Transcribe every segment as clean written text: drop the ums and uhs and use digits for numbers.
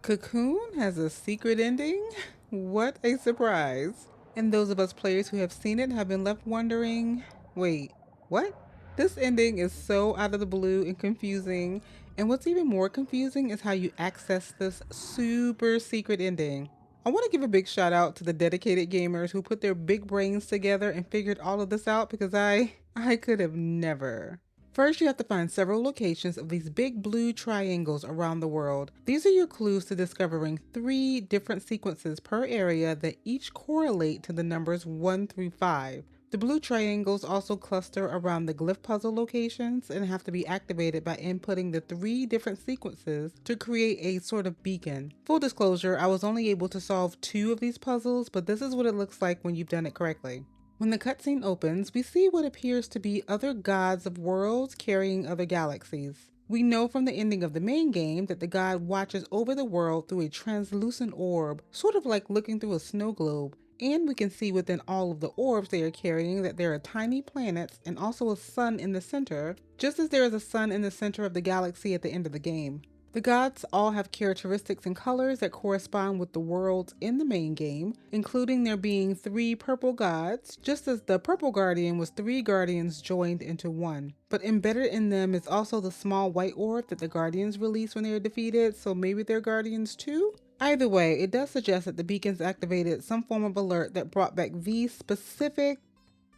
Cocoon has a secret ending? What a surprise. And those of us players who have seen it have been left wondering, wait, what? This ending is so out of the blue and confusing. And what's even more confusing is how you access this super secret ending. I want to give a big shout out to the dedicated gamers who put their big brains together and figured all of this out because I could have never. First, you have to find several locations of these big blue triangles around the world. These are your clues to discovering 3 different sequences per area that each correlate to the numbers 1 through 5. The blue triangles also cluster around the glyph puzzle locations and have to be activated by inputting the 3 different sequences to create a sort of beacon. Full disclosure, I was only able to solve 2 of these puzzles, but this is what it looks like when you've done it correctly. When the cutscene opens, we see what appears to be other gods of worlds carrying other galaxies. We know from the ending of the main game that the god watches over the world through a translucent orb, sort of like looking through a snow globe, and we can see within all of the orbs they are carrying that there are tiny planets and also a sun in the center, just as there is a sun in the center of the galaxy at the end of the game. The gods all have characteristics and colors that correspond with the worlds in the main game, including there being 3 purple gods, just as the purple guardian was 3 guardians joined into one. But embedded in them is also the small white orb that the guardians release when they are defeated, so maybe they're guardians too? Either way, it does suggest that the beacons activated some form of alert that brought back these specific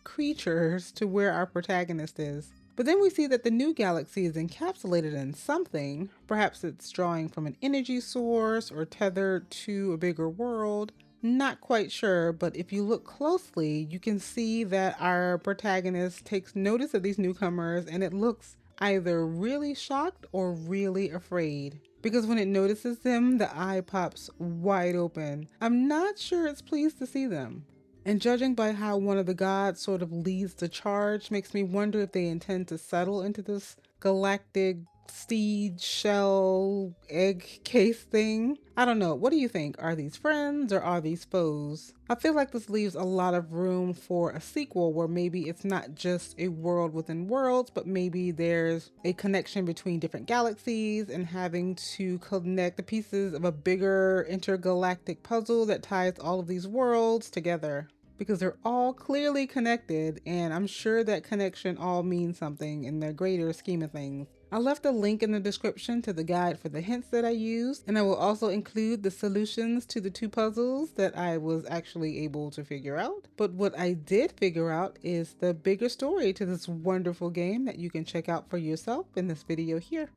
creatures to where our protagonist is. But then we see that the new galaxy is encapsulated in something. Perhaps it's drawing from an energy source or tethered to a bigger world. Not quite sure, but if you look closely, you can see that our protagonist takes notice of these newcomers and it looks either really shocked or really afraid. Because when it notices them, the eye pops wide open. I'm not sure it's pleased to see them. And judging by how one of the gods sort of leads the charge makes me wonder if they intend to settle into this galactic seed shell egg case thing. I don't know. What do you think? Are these friends or are these foes? I feel like this leaves a lot of room for a sequel where maybe it's not just a world within worlds, but maybe there's a connection between different galaxies and having to connect the pieces of a bigger intergalactic puzzle that ties all of these worlds together. Because they're all clearly connected, and I'm sure that connection all means something in the greater scheme of things. I left a link in the description to the guide for the hints that I used, and I will also include the solutions to the 2 puzzles that I was actually able to figure out. But what I did figure out is the bigger story to this wonderful game that you can check out for yourself in this video here.